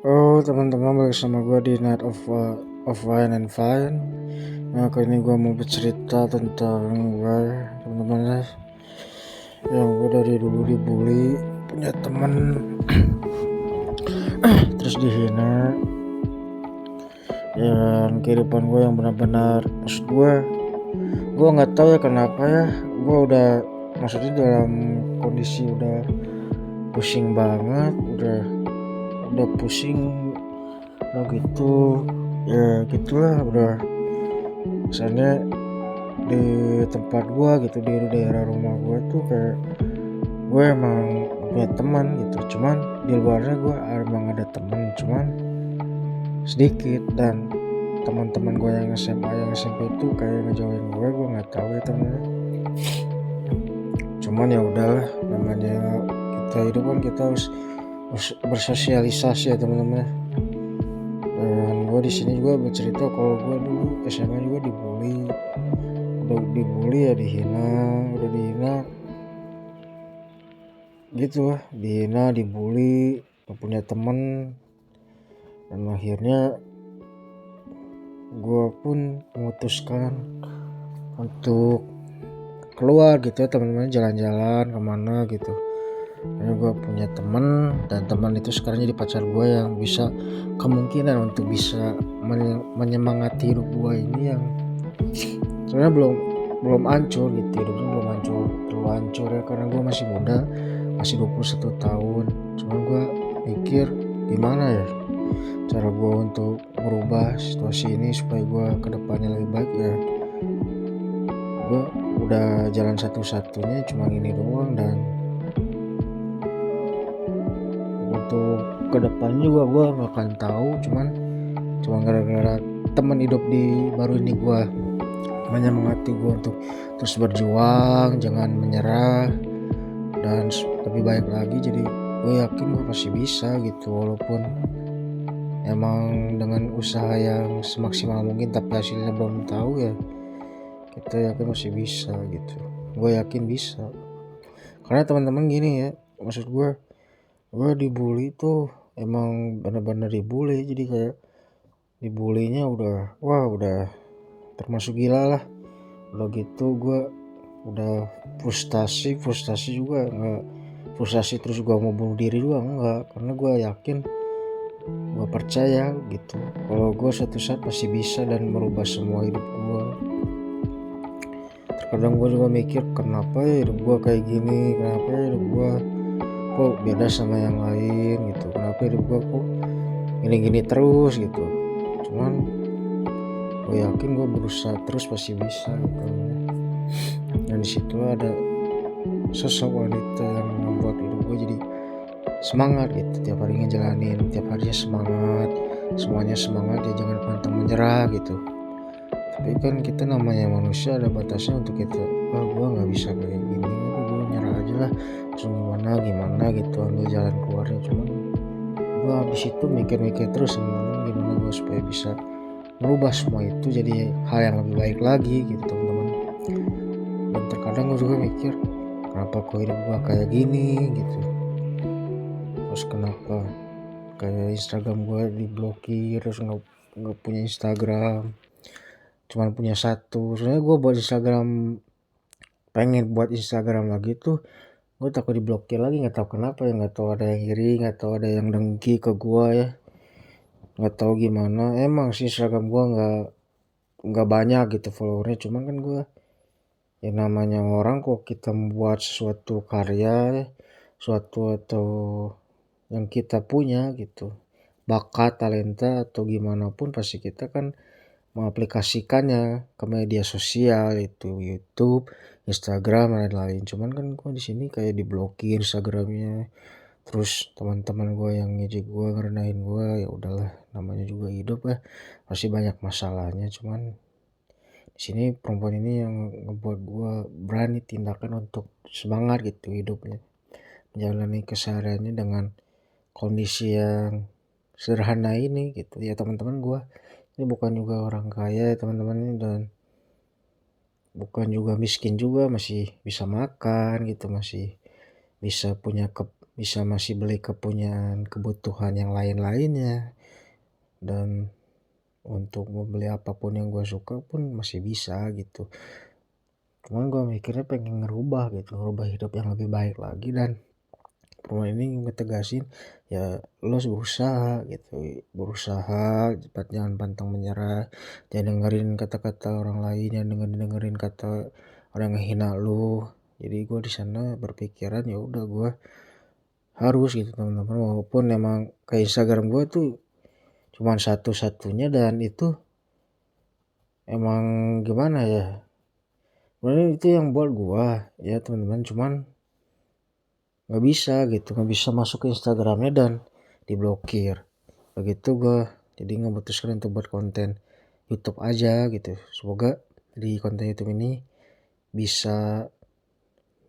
Oh teman-teman, balik sama gue di Night of Wine and Fine. Nah kali ini gue mau bercerita tentang gue teman-teman ya, yang gue dari dulu dibully, punya temen terus dihina, yang kehidupan gue yang benar-benar, maksud gue nggak tahu ya kenapa ya, gue udah maksudnya dalam kondisi udah pusing banget, udah pusing, udah gitu ya gitulah, udah misalnya di tempat gua gitu, di daerah rumah gua tuh kayak gue emang punya teman gitu, cuman di luarnya gua emang ada teman, cuman sedikit. Dan teman-teman gue yang SMA yang SMP itu kayak ngejauhin gue nggak tahu ya temennya, cuman ya udahlah, namanya kita hidup kan kita harus bersosialisasi ya teman-teman. Dan gue di sini juga bercerita kalau gue dulu SMA juga dibully ya, udah dihina gitu lah, dibully, gak punya temen. Dan akhirnya gue pun memutuskan untuk keluar gitu ya teman-teman, jalan-jalan kemana gitu. Karena gue punya teman, dan teman itu sekarang jadi pacar gue yang bisa kemungkinan untuk bisa menyemangati hidup gue ini yang sebenarnya belum hancur gitu, hidupnya belum terlalu hancur ya, karena gue masih muda, masih 21 tahun. Cuman gue pikir gimana ya cara gue untuk merubah situasi ini supaya gue kedepannya lebih baik ya. Gue udah jalan satu-satunya cuma ini doang, dan untuk kedepannya juga gue gak akan tahu, cuma gara-gara teman hidup di baru ini gue menyemangati gue untuk terus berjuang, jangan menyerah, dan lebih baik lagi. Jadi gue yakin gue pasti bisa gitu, walaupun emang dengan usaha yang semaksimal mungkin tapi hasilnya belum tahu ya, kita yakin masih bisa gitu. Gue yakin bisa, karena teman-teman gini ya, maksud gue dibully tuh emang benar-benar dibully, jadi kayak dibulinya udah termasuk gila lah. Udah gitu gue udah frustasi juga, nggak frustasi terus gue mau bunuh diri juga enggak, karena gue yakin, gue percaya gitu kalau gue suatu saat pasti bisa dan merubah semua hidup gue. Terkadang gue juga mikir, kenapa ya hidup gue kayak gini, kenapa ya hidup gue kok beda sama yang lain gitu, kenapa hidup gue kok gini-gini terus gitu. Cuman gue yakin gue berusaha terus pasti bisa gitu. Dan disitu ada sosok wanita yang membuat hidup gue jadi semangat gitu, tiap hari ngejalanin, tiap harinya semangat, semuanya semangat ya, jangan pantang menyerah gitu. Tapi kan kita namanya manusia ada batasnya untuk kita, gue nggak bisa kayak gini, gue nyerah aja lah, terus gimana gitu, ambil jalan keluarnya. Cuman gue habis itu mikir terus gimana gue supaya bisa merubah semua itu jadi hal yang lebih baik lagi gitu teman-teman. Dan terkadang gue juga mikir, kenapa kok hidup gue kayak gini gitu, terus kenapa kayak Instagram gue diblokir, terus nggak punya Instagram, cuman punya satu. Sebenarnya gue pengen buat Instagram lagi tuh, gue takut diblokir lagi, nggak tahu kenapa ya, nggak tahu ada yang iri, nggak tahu ada yang dengki ke gue ya, nggak tahu gimana. Emang sih Instagram gue nggak banyak gitu followernya, cuman kan gue ya namanya orang, kok kita membuat sesuatu karya ya, suatu atau yang kita punya gitu, bakat, talenta atau gimana pun, pasti kita kan mengaplikasikannya ke media sosial, itu YouTube, Instagram dan lain-lain. Cuman kan gue di sini kayak diblokir Instagramnya, terus teman-teman gue yang ngejek gue, ngerendahin gue, ya udahlah, namanya juga hidup ya, pasti banyak masalahnya. Cuman di sini perempuan ini yang ngebuat gue berani tindakan untuk semangat gitu hidupnya, menjalani kesehariannya dengan kondisi yang sederhana ini gitu ya teman-teman. Gue ini bukan juga orang kaya ya teman-teman ini, dan bukan juga miskin juga, masih bisa makan gitu, masih bisa punya bisa masih beli kebutuhan yang lain-lainnya, dan untuk membeli apapun yang gue suka pun masih bisa gitu. Cuman gue mikirnya pengen ngerubah hidup yang lebih baik lagi, dan perubahan ini ngetegasin ya lo harus berusaha gitu, jangan pantang menyerah, jangan dengerin kata-kata orang lain, jangan dengerin kata orang yang hina lo. Jadi gue di sana berpikiran ya udah gue harus gitu teman-teman, walaupun emang ke Instagram gue tuh cuman satu-satunya, dan itu emang gimana ya, sebenarnya itu yang buat gue ya teman-teman, cuman nggak bisa masuk ke Instagramnya dan diblokir. Begitu gue jadi memutuskan untuk buat konten YouTube aja gitu. Semoga di konten YouTube ini bisa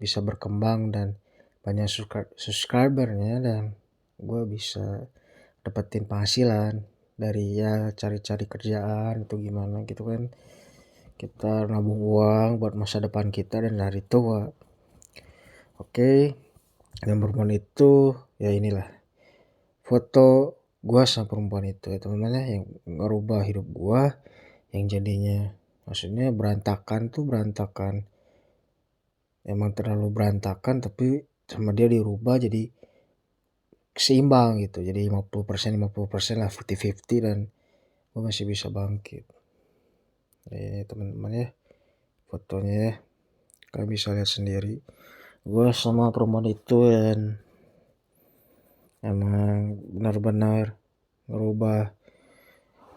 berkembang dan banyak subscribernya, dan gue bisa dapetin penghasilan dari ya cari-cari kerjaan atau gimana gitu kan. Kita nabung uang buat masa depan kita dan hari tua. Oke. Dan perempuan itu ya inilah foto gua sama perempuan itu ya teman-teman ya, yang ngerubah hidup gua, yang jadinya maksudnya berantakan, emang terlalu berantakan, tapi sama dia dirubah jadi seimbang gitu, jadi 50% lah, 50-50, dan gua masih bisa bangkit. Ini teman-teman ya fotonya ya, kalian bisa lihat sendiri gua sama perempuan itu, dan emang benar-benar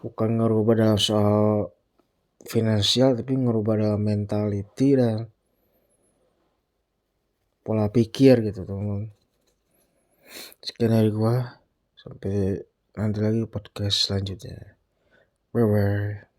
bukan ngerubah dalam soal finansial, tapi ngerubah dalam mentality dan pola pikir gitu teman-teman. Sekian dari gua, sampai nanti lagi podcast selanjutnya. Bye bye.